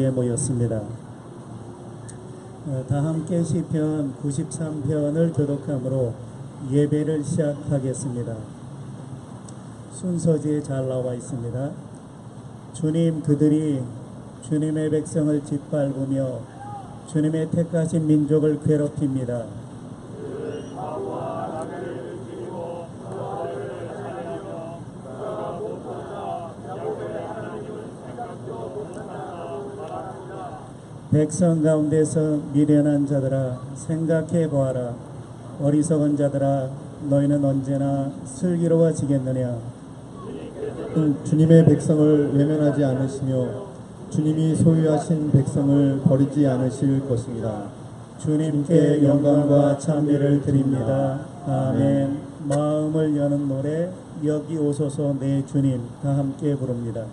에 모였습니다. 다함께 시편 93편을 교독함으로 예배를 시작하겠습니다. 순서지에 잘 나와 있습니다. 주님, 그들이 주님의 백성을 짓밟으며 주님의 택하신 민족을 괴롭힙니다. 백성 가운데서 미련한 자들아 생각해 보아라. 어리석은 자들아 너희는 언제나 슬기로워지겠느냐. 주님의 백성을 외면하지 않으시며 주님이 소유하신 백성을 버리지 않으실 것입니다. 주님께 영광과 찬미를 드립니다. 아멘. 마음을 여는 노래 여기 오소서 내 주님 다 함께 부릅니다.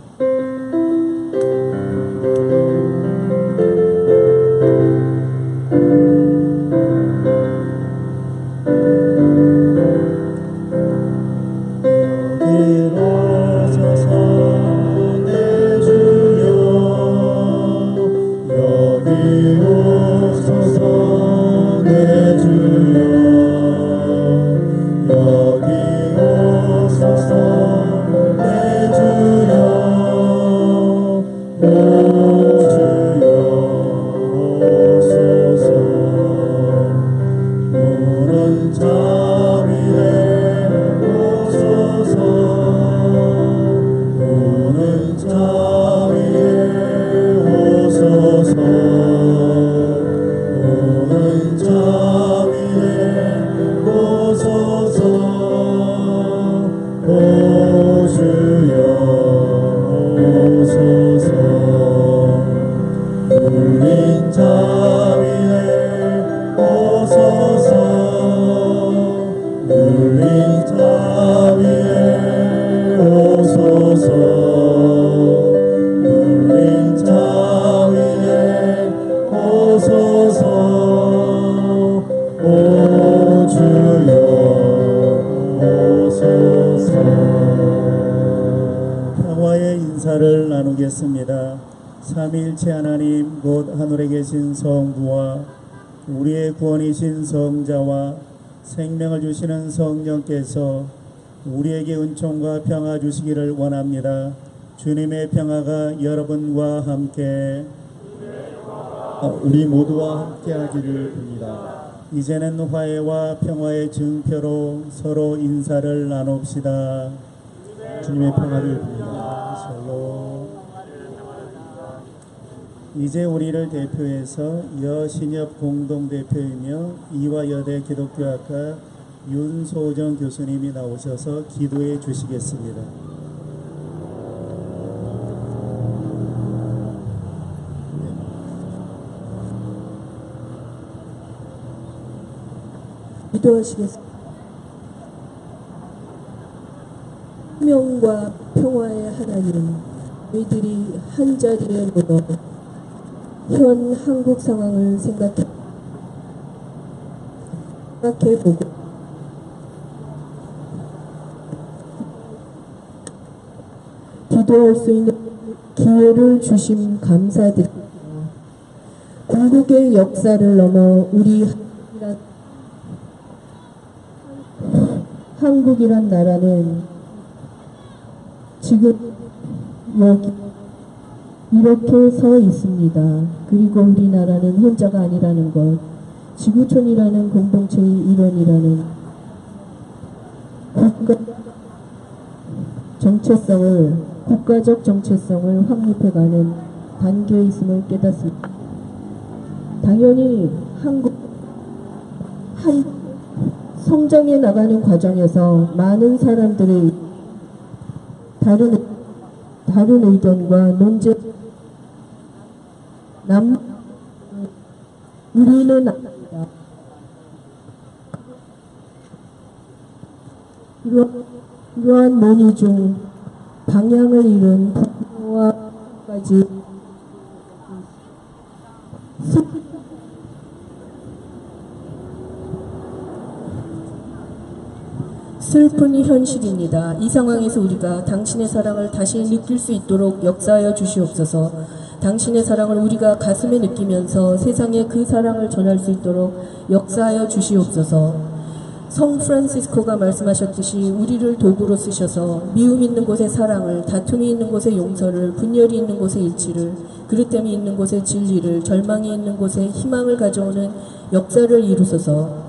평화의 인사를 나누겠습니다. 삼위일체 하나님 곧 하늘에 계신 성부와 우리의 구원이신 성자와 생명을 주시는 성령께서 우리에게 은총과 평화 주시기를 원합니다. 주님의 평화가 여러분과 함께 우리 모두와 함께하기를 빕니다. 이제는 화해와 평화의 증표로 서로 인사를 나눕시다. 주님의 평화를 빕니다. 이제 우리를 대표해서 여신협 공동대표이며 이화여대 기독교학과 윤소정 교수님이 나오셔서 기도해 주시겠습니다. 기도하시겠습니다. 생명과 평화의 하나님, 저희들이 한자리에 모여 현 한국 상황을 생각해보고 기도할 수 있는 기회를 주심 감사드립니다. 궁극의 역사를 넘어 우리 한국이란 나라는 지금 여기 이렇게 서 있습니다. 그리고 우리나라는 혼자가 아니라는 것, 지구촌이라는 공동체의 일원이라는 국가적 정체성을 확립해가는 단계에 있음을 깨닫습니다. 당연히 성장해 나가는 과정에서 많은 사람들의 다른 의견과 논쟁 우리는 압니다. 이러한 논의 중 방향을 잃은 분노와까지 슬픈 현실입니다. 이 상황에서 우리가 당신의 사랑을 다시 느낄 수 있도록 역사하여 주시옵소서. 당신의 사랑을 우리가 가슴에 느끼면서 세상에 그 사랑을 전할 수 있도록 역사하여 주시옵소서. 성 프란시스코가 말씀하셨듯이 우리를 도구로 쓰셔서 미움 있는 곳에 사랑을, 다툼이 있는 곳에 용서를, 분열이 있는 곳에 일치를, 그릇됨이 있는 곳에 진리를, 절망이 있는 곳에 희망을 가져오는 역사를 이루소서.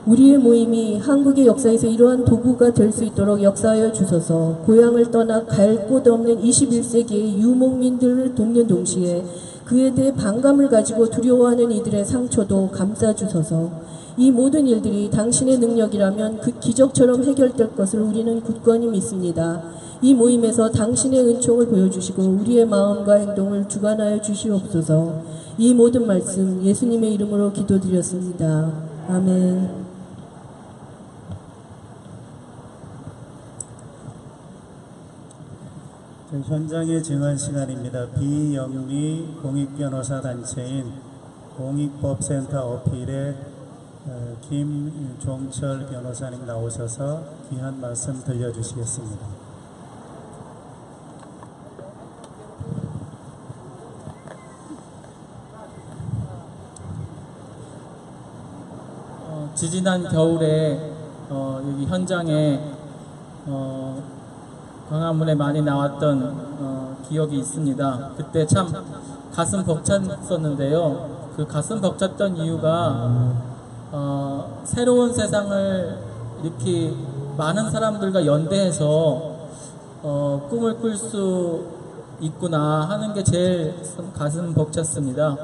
우리의 모임이 한국의 역사에서 이러한 도구가 될 수 있도록 역사하여 주소서. 고향을 떠나 갈 곳 없는 21세기의 유목민들을 돕는 동시에 그에 대해 반감을 가지고 두려워하는 이들의 상처도 감싸주소서. 이 모든 일들이 당신의 능력이라면 그 기적처럼 해결될 것을 우리는 굳건히 믿습니다. 이 모임에서 당신의 은총을 보여주시고 우리의 마음과 행동을 주관하여 주시옵소서. 이 모든 말씀 예수님의 이름으로 기도드렸습니다. 아멘. 현장의 증언 시간입니다. 비영리 공익변호사 단체인 공익법센터 어필의 김종철 변호사님 나오셔서 귀한 말씀 들려주시겠습니다. 지지난 겨울에 여기 현장에 광화문에 많이 나왔던 기억이 있습니다. 그때 참 가슴 벅찼었는데요. 그 가슴 벅찼던 이유가 새로운 세상을 이렇게 많은 사람들과 연대해서 꿈을 꿀 수 있구나 하는 게 제일 가슴 벅찼습니다.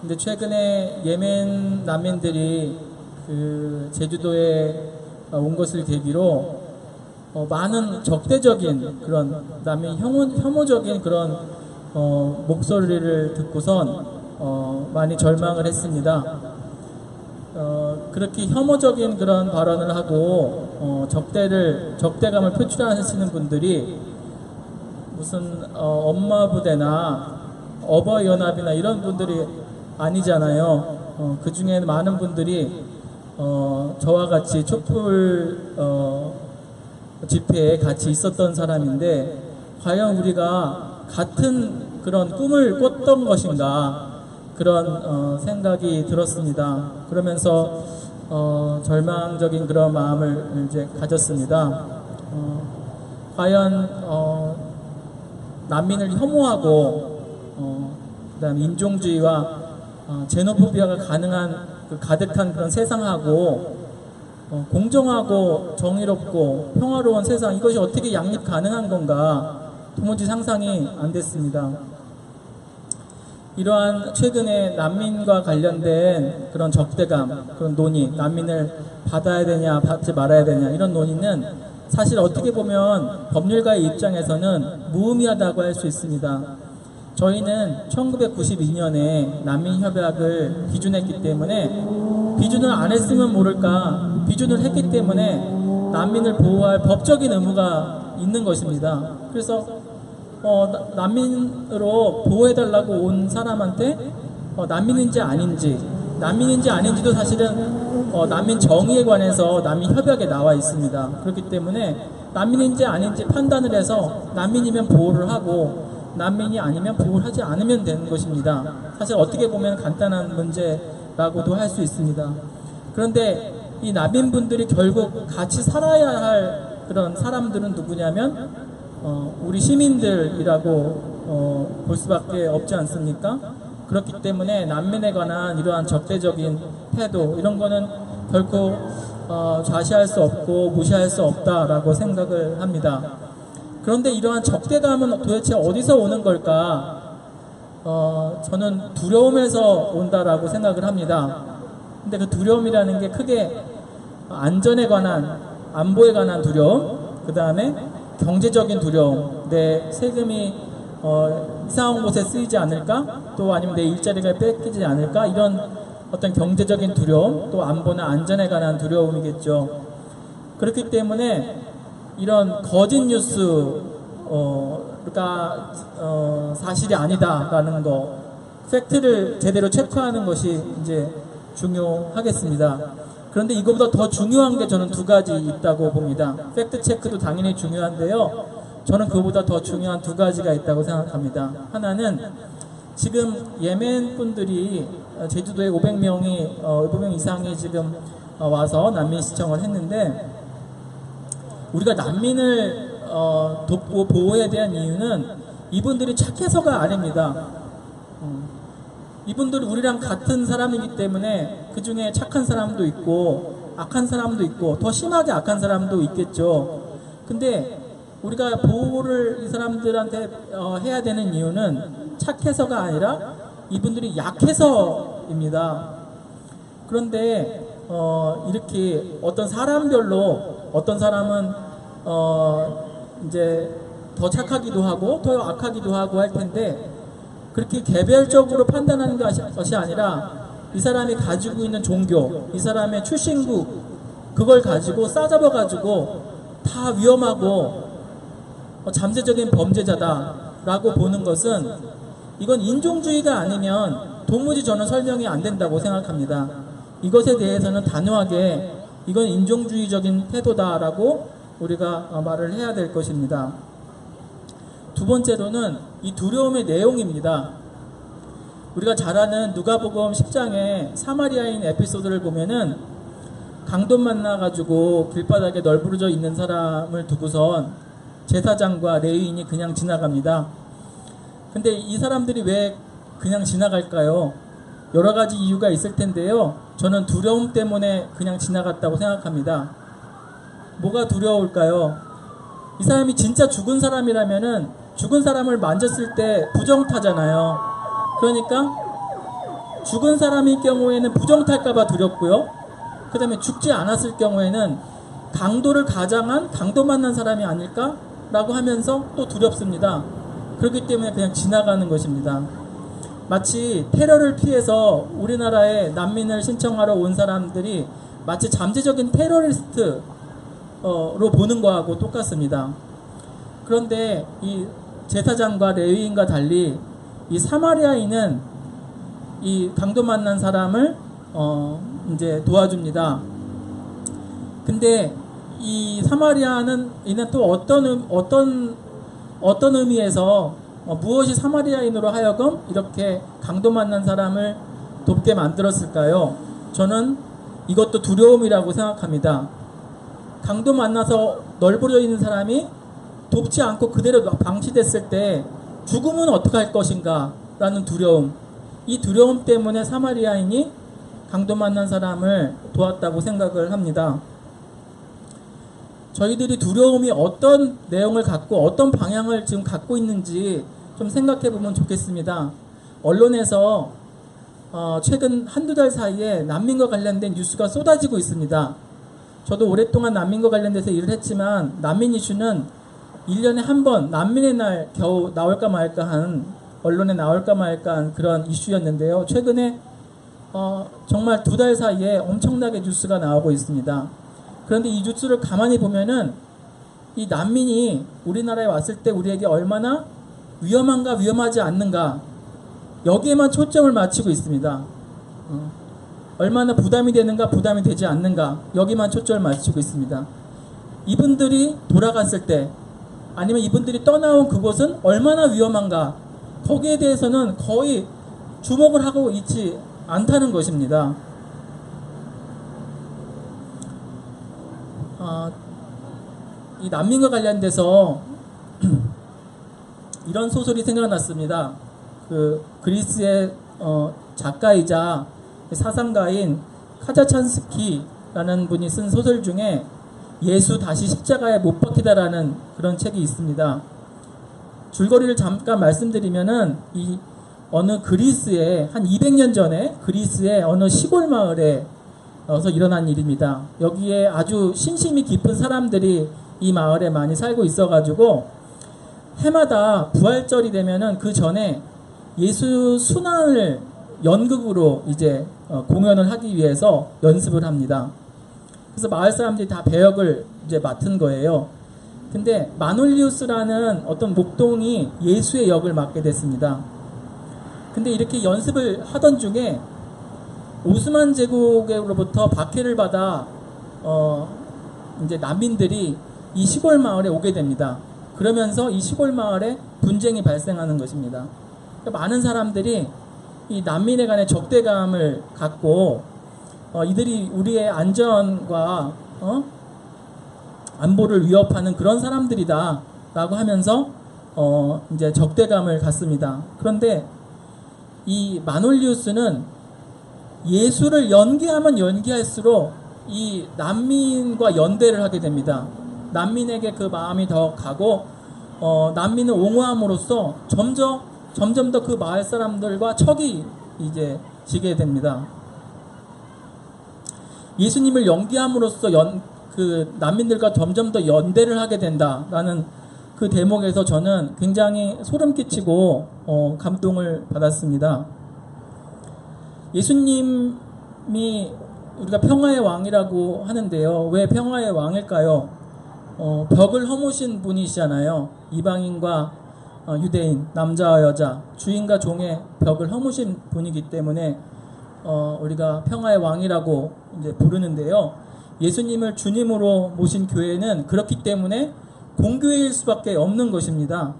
근데 최근에 예멘 난민들이 그 제주도에 온 것을 계기로 많은 적대적인 그런 남의 혐오적인 그런 목소리를 듣고선 많이 절망을 했습니다. 그렇게 혐오적인 그런 발언을 하고 적대감을 표출하시는 분들이 무슨 엄마 부대나 어버이 연합이나 이런 분들이 아니잖아요. 그 중에 많은 분들이 저와 같이 촛불 집회에 같이 있었던 사람인데 과연 우리가 같은 그런 꿈을 꿨던 것인가 그런 생각이 들었습니다. 그러면서 절망적인 그런 마음을 이제 가졌습니다. 과연 난민을 혐오하고 그다음 인종주의와 제노포비아가 가득한 그런 세상하고 공정하고 정의롭고 평화로운 세상, 이것이 어떻게 양립 가능한 건가 도무지 상상이 안 됐습니다. 이러한 최근에 난민과 관련된 그런 적대감, 그런 논의, 난민을 받아야 되냐 받지 말아야 되냐 이런 논의는 사실 어떻게 보면 법률가의 입장에서는 무의미하다고 할 수 있습니다. 저희는 1992년에 난민협약을 비준했기 때문에 비준을 안 했으면 모를까, 비준을 했기 때문에 난민을 보호할 법적인 의무가 있는 것입니다. 그래서 난민으로 보호해달라고 온 사람한테 난민인지 아닌지도 사실은 난민 정의에 관해서 난민협약에 나와 있습니다. 그렇기 때문에 난민인지 아닌지 판단을 해서 난민이면 보호를 하고 난민이 아니면 보호를 하지 않으면 되는 것입니다. 사실 어떻게 보면 간단한 문제라고도 할 수 있습니다. 그런데 이 난민분들이 결국 같이 살아야 할 그런 사람들은 누구냐면 우리 시민들이라고 볼 수밖에 없지 않습니까? 그렇기 때문에 난민에 관한 이러한 적대적인 태도 이런 거는 결코 좌시할 수 없고 무시할 수 없다라고 생각을 합니다. 그런데 이러한 적대감은 도대체 어디서 오는 걸까? 저는 두려움에서 온다라고 생각을 합니다. 근데 그 두려움이라는 게 크게 안전에 관한, 안보에 관한 두려움, 그 다음에 경제적인 두려움, 내 세금이 이상한 곳에 쓰이지 않을까? 또 아니면 내 일자리가 뺏기지 않을까? 이런 어떤 경제적인 두려움, 또 안보나 안전에 관한 두려움이겠죠. 그렇기 때문에 이런 거짓 뉴스가 사실이 아니다라는 거, 팩트를 제대로 체크하는 것이 이제 중요하겠습니다. 그런데 이것보다 더 중요한 게 저는 두 가지 있다고 봅니다. 팩트 체크도 당연히 중요한데요. 저는 그보다 더 중요한 두 가지가 있다고 생각합니다. 하나는 지금 예멘 분들이 제주도에 500명 이상이 지금 와서 난민 신청을 했는데, 우리가 난민을 돕고 보호해야 되는 이유는 이분들이 착해서가 아닙니다. 이분들은 우리랑 같은 사람이기 때문에 그 중에 착한 사람도 있고 악한 사람도 있고 더 심하게 악한 사람도 있겠죠. 근데 우리가 보호를 이 사람들한테 해야 되는 이유는 착해서가 아니라 이분들이 약해서입니다. 그런데 이렇게 어떤 사람별로 어떤 사람은 이제 더 착하기도 하고 더 악하기도 하고 할 텐데, 그렇게 개별적으로 판단하는 것이 아니라 이 사람이 가지고 있는 종교, 이 사람의 출신국, 그걸 가지고 싸잡아 가지고 다 위험하고 잠재적인 범죄자다라고 보는 것은, 이건 인종주의가 아니면 도무지 저는 설명이 안 된다고 생각합니다. 이것에 대해서는 단호하게 이건 인종주의적인 태도다라고 우리가 말을 해야 될 것입니다. 두 번째로는 이 두려움의 내용입니다. 우리가 잘 아는 누가복음 10장의 사마리아인 에피소드를 보면은 강도 만나가지고 길바닥에 널브러져 있는 사람을 두고선 제사장과 레위인이 그냥 지나갑니다. 근데 이 사람들이 왜 그냥 지나갈까요? 여러 가지 이유가 있을 텐데요. 저는 두려움 때문에 그냥 지나갔다고 생각합니다. 뭐가 두려울까요? 이 사람이 진짜 죽은 사람이라면은 죽은 사람을 만졌을 때 부정타잖아요. 그러니까 죽은 사람일 경우에는 부정탈까봐 두렵고요. 그 다음에 죽지 않았을 경우에는 강도를 가장한 강도 만난 사람이 아닐까라고 하면서 또 두렵습니다. 그렇기 때문에 그냥 지나가는 것입니다. 마치 테러를 피해서 우리나라에 난민을 신청하러 온 사람들이 마치 잠재적인 테러리스트로 보는 거하고 똑같습니다. 그런데 이 제사장과 레위인과 달리 이 사마리아인은 이 강도 만난 사람을 이제 도와줍니다. 근데 이 사마리아는 이는 또 어떤 의미에서 무엇이 사마리아인으로 하여금 이렇게 강도 만난 사람을 돕게 만들었을까요? 저는 이것도 두려움이라고 생각합니다. 강도 만나서 널브러져 있는 사람이 돕지 않고 그대로 방치됐을 때 죽으면 어떡할 것인가 라는 두려움, 이 두려움 때문에 사마리아인이 강도 만난 사람을 도왔다고 생각을 합니다. 저희들이 두려움이 어떤 내용을 갖고 어떤 방향을 지금 갖고 있는지 좀 생각해 보면 좋겠습니다. 언론에서 최근 한두 달 사이에 난민과 관련된 뉴스가 쏟아지고 있습니다. 저도 오랫동안 난민과 관련돼서 일을 했지만 난민 이슈는 1년에 한 번 난민의 날 겨우 나올까 말까 한, 언론에 나올까 말까 한 그런 이슈였는데요. 최근에 정말 두 달 사이에 엄청나게 뉴스가 나오고 있습니다. 그런데 이 뉴스를 가만히 보면은 이 난민이 우리나라에 왔을 때 우리에게 얼마나 위험한가 위험하지 않는가, 여기에만 초점을 맞추고 있습니다. 얼마나 부담이 되는가 부담이 되지 않는가, 여기만 초점을 맞추고 있습니다. 이분들이 돌아갔을 때 아니면 이분들이 떠나온 그곳은 얼마나 위험한가, 거기에 대해서는 거의 주목을 하고 있지 않다는 것입니다. 이 난민과 관련돼서 이런 소설이 생각났습니다. 그 그리스의 작가이자 사상가인 카자찬스키라는 분이 쓴 소설 중에 예수 다시 십자가에 못 박히다라는 그런 책이 있습니다. 줄거리를 잠깐 말씀드리면은 이 어느 그리스의 한 200년 전에 그리스의 어느 시골 마을에서 일어난 일입니다. 여기에 아주 신심이 깊은 사람들이 이 마을에 많이 살고 있어가지고 해마다 부활절이 되면은 그 전에 예수 순환을 연극으로 이제 공연을 하기 위해서 연습을 합니다. 그래서 마을 사람들이 다 배역을 이제 맡은 거예요. 근데 마놀리우스라는 어떤 목동이 예수의 역을 맡게 됐습니다. 근데 이렇게 연습을 하던 중에 오스만 제국으로부터 박해를 받아 이제 난민들이 이 시골 마을에 오게 됩니다. 그러면서 이 시골 마을에 분쟁이 발생하는 것입니다. 그러니까 많은 사람들이 이 난민에 관해 적대감을 갖고 이들이 우리의 안전과 안보를 위협하는 그런 사람들이다 라고 하면서 이제 적대감을 갖습니다. 그런데 이 마놀리우스는 예수를 연기하면 연기할수록 이 난민과 연대를 하게 됩니다. 난민에게 그 마음이 더 가고 난민을 옹호함으로써 점점 더 그 마을 사람들과 척이 이제 지게 됩니다. 예수님을 연기함으로써 그 난민들과 점점 더 연대를 하게 된다라는 그 대목에서 저는 굉장히 소름 끼치고 감동을 받았습니다. 예수님이 우리가 평화의 왕이라고 하는데요. 왜 평화의 왕일까요? 벽을 허무신 분이시잖아요. 이방인과 유대인, 남자와 여자, 주인과 종의 벽을 허무신 분이기 때문에 우리가 평화의 왕이라고 이제 부르는데요. 예수님을 주님으로 모신 교회는 그렇기 때문에 공교회일 수밖에 없는 것입니다.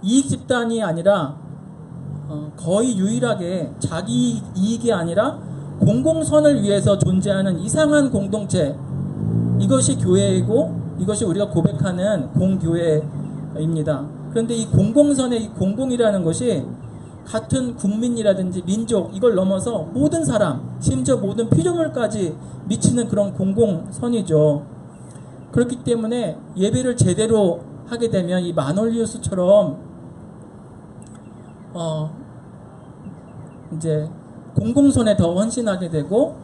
이익 집단이 아니라 거의 유일하게 자기 이익이 아니라 공공선을 위해서 존재하는 이상한 공동체, 이것이 교회이고 이것이 우리가 고백하는 공교회입니다. 그런데 이 공공선의 이 공공이라는 것이 같은 국민이라든지 민족, 이걸 넘어서 모든 사람, 심지어 모든 피조물까지 미치는 그런 공공선이죠. 그렇기 때문에 예배를 제대로 하게 되면 이 마놀리우스처럼 이제 공공선에 더 헌신하게 되고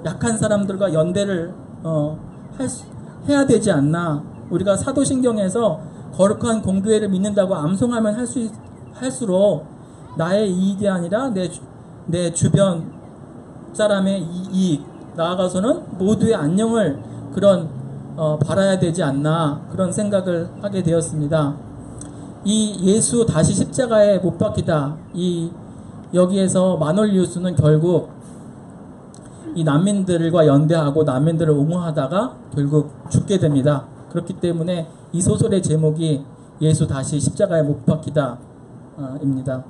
약한 사람들과 연대를 해야 되지 않나. 우리가 사도신경에서 거룩한 공교회를 믿는다고 암송하면 할수록 나의 이익이 아니라 내 주변 사람의 이익, 나아가서는 모두의 안녕을 바라야 되지 않나, 그런 생각을 하게 되었습니다. 이 예수 다시 십자가에 못 박히다, 여기에서 마놀리우스는 결국 이 난민들과 연대하고 난민들을 옹호하다가 결국 죽게 됩니다. 그렇기 때문에 이 소설의 제목이 예수 다시 십자가에 못 박히다 입니다.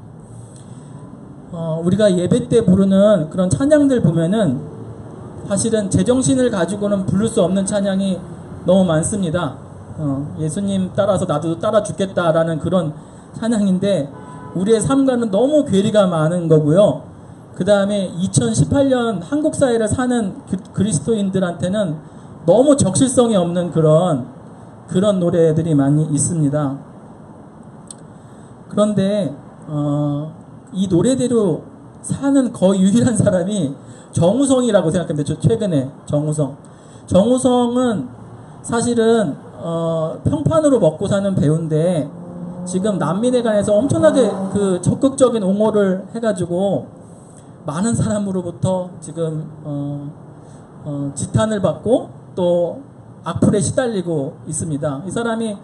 우리가 예배 때 부르는 그런 찬양들 보면은 사실은 제정신을 가지고는 부를 수 없는 찬양이 너무 많습니다. 예수님 따라서 나도 따라 죽겠다라는 그런 찬양인데 우리의 삶과는 너무 괴리가 많은 거고요. 그 다음에 2018년 한국 사회를 사는 그리스도인들한테는 너무 적실성이 없는 그런 노래들이 많이 있습니다. 그런데 이 노래대로 사는 거의 유일한 사람이 정우성이라고 생각합니다. 최근에 정우성은 사실은 평판으로 먹고 사는 배우인데 지금 난민에 관해서 엄청나게 그 적극적인 옹호를 해가지고 많은 사람으로부터 지금 지탄을 받고 또 악플에 시달리고 있습니다. 이 사람이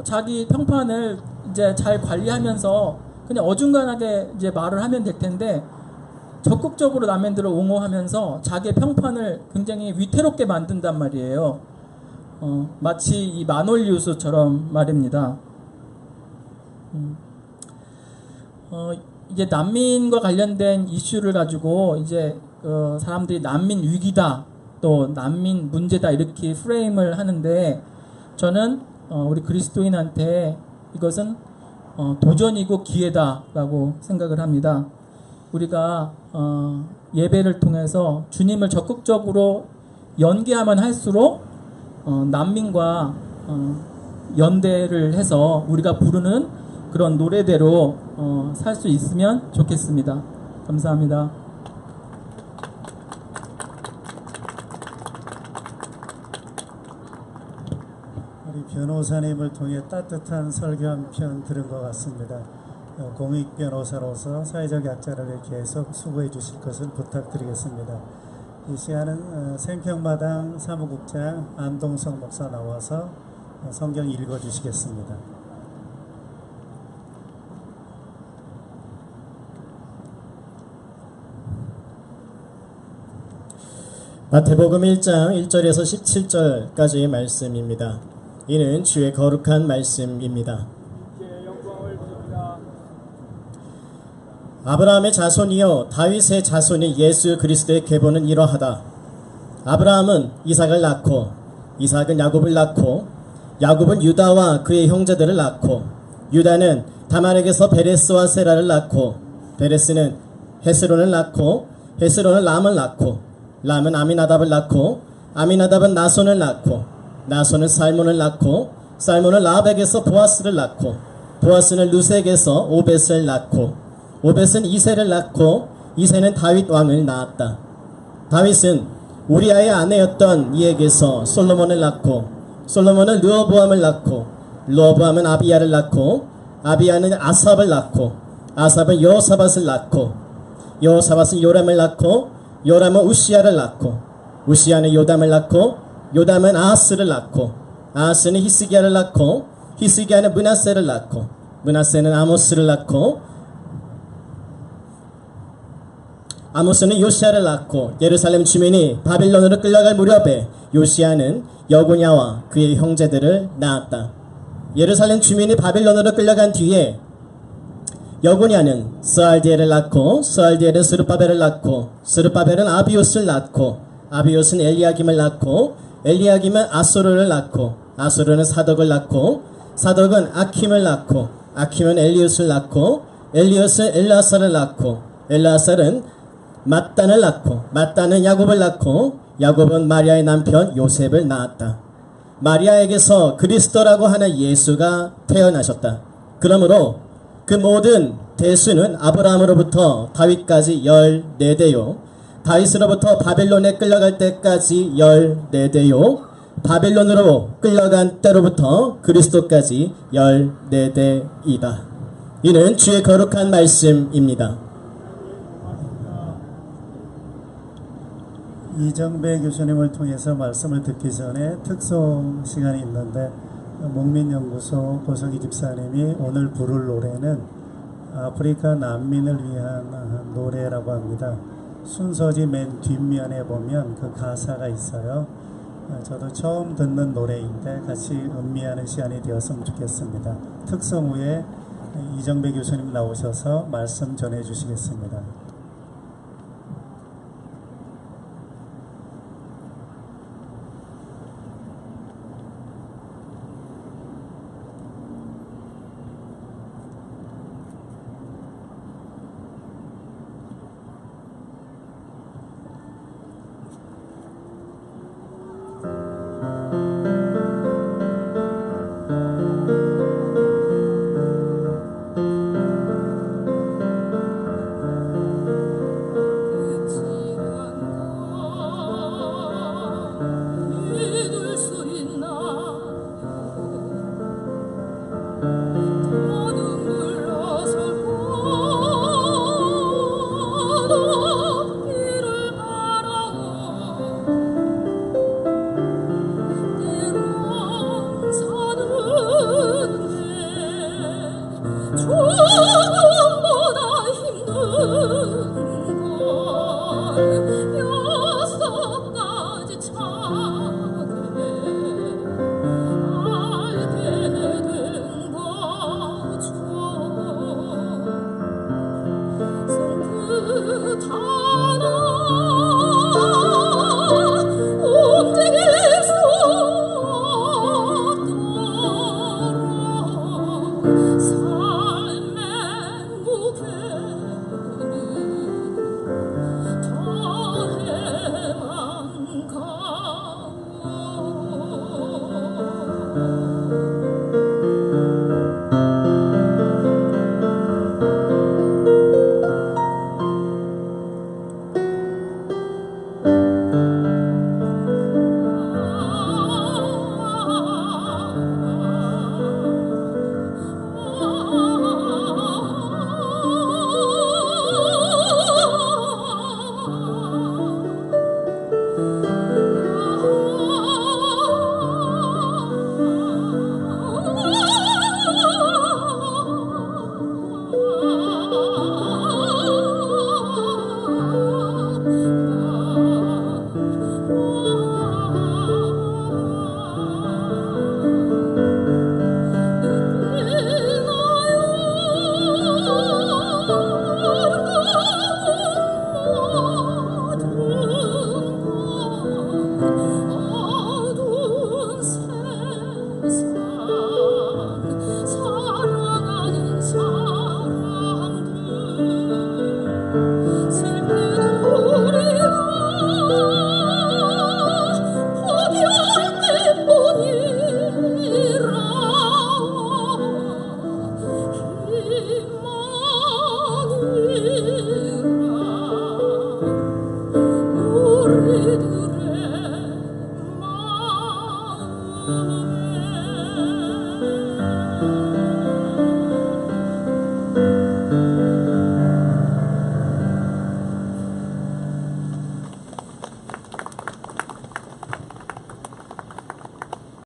자기 평판을 이제 잘 관리하면서 그냥 어중간하게 이제 말을 하면 될 텐데 적극적으로 난민들을 옹호하면서 자기의 평판을 굉장히 위태롭게 만든단 말이에요. 마치 이 마놀리우스처럼 말입니다. 이제 난민과 관련된 이슈를 가지고 이제 사람들이 난민 위기다, 또 난민 문제다 이렇게 프레임을 하는데 저는 우리 그리스도인한테 이것은 도전이고 기회다라고 생각을 합니다. 우리가 예배를 통해서 주님을 적극적으로 연계하면 할수록 난민과 연대를 해서 우리가 부르는 그런 노래대로 살 수 있으면 좋겠습니다. 감사합니다. 우리 변호사님을 통해 따뜻한 설교 한 편 들은 것 같습니다. 공익 변호사로서 사회적 약자를 계속 수고해 주실 것을 부탁드리겠습니다. 이 시간은 생평마당 사무국장 안동석 목사 나와서 성경 읽어 주시겠습니다. 마태복음 1장 1절에서 17절까지의 말씀입니다. 이는 주의 거룩한 말씀입니다. 아브라함의 자손이요 다윗의 자손이 예수 그리스도의 계보는 이러하다. 아브라함은 이삭을 낳고 이삭은 야곱을 낳고 야곱은 유다와 그의 형제들을 낳고 유다는 다말에게서 베레스와 세라를 낳고 베레스는 헤스론을 낳고 헤스론은 람을 낳고 람은 아미나답을 낳고 아미나답은 나손을 낳고 나손은 살몬을 낳고 살몬은 라합에게서 보아스를 낳고 보아스는 루색에서 오벳을 낳고 오벳은 이새를 낳고 이새는 다윗 왕을 낳았다. 다윗은 우리아의 아내였던 이에게서 솔로몬을 낳고 솔로몬은 르호보암을 낳고 르호보암은 아비야를 낳고 아비야는 아삽을 낳고 아삽은 여호사밧을 낳고 여호사밧은 요람을 낳고 요람은 우시야를 낳고 우시야는 요담을 낳고 요담은 아하스를 낳고 아하스는 히스기야를 낳고 히스기야는 므낫세를 낳고 므낫세는 아모스를 낳고 아모스는 요시야를 낳고 예루살렘 주민이 바빌론으로 끌려갈 무렵에 요시야는 여고냐와 그의 형제들을 낳았다. 예루살렘 주민이 바빌론으로 끌려간 뒤에 여고냐는 스알디엘을 낳고 스알디엘은 스룹바벨을 낳고 스룹바벨은 아비옷을 낳고 아비옷은 엘리야김을 낳고 엘리야김은 아소르를 낳고 아소르는 사덕을 낳고 사덕은 아킴을 낳고 아킴은 엘리웃을 낳고 엘리웃은 엘라살을 낳고 엘라살은 mat단을 낳고 mat단은 야곱을 낳고 야곱은 마리아의 남편 요셉을 낳았다. 마리아에게서 그리스도라고 하는 예수가 태어나셨다. 그러므로 그 모든 대수는 아브라함으로부터 다윗까지 14대요 다윗으로부터 바벨론에 끌려갈 때까지 14대요 바벨론으로 끌려간 때로부터 그리스도까지 14대이다. 이는 주의 거룩한 말씀입니다. 이정배 교수님을 통해서 말씀을 듣기 전에 특송 시간이 있는데 목민연구소 고석희 집사님이 오늘 부를 노래는 아프리카 난민을 위한 노래라고 합니다. 순서지 맨 뒷면에 보면 그 가사가 있어요. 저도 처음 듣는 노래인데 같이 음미하는 시간이 되었으면 좋겠습니다. 특송 후에 이정배 교수님 나오셔서 말씀 전해 주시겠습니다.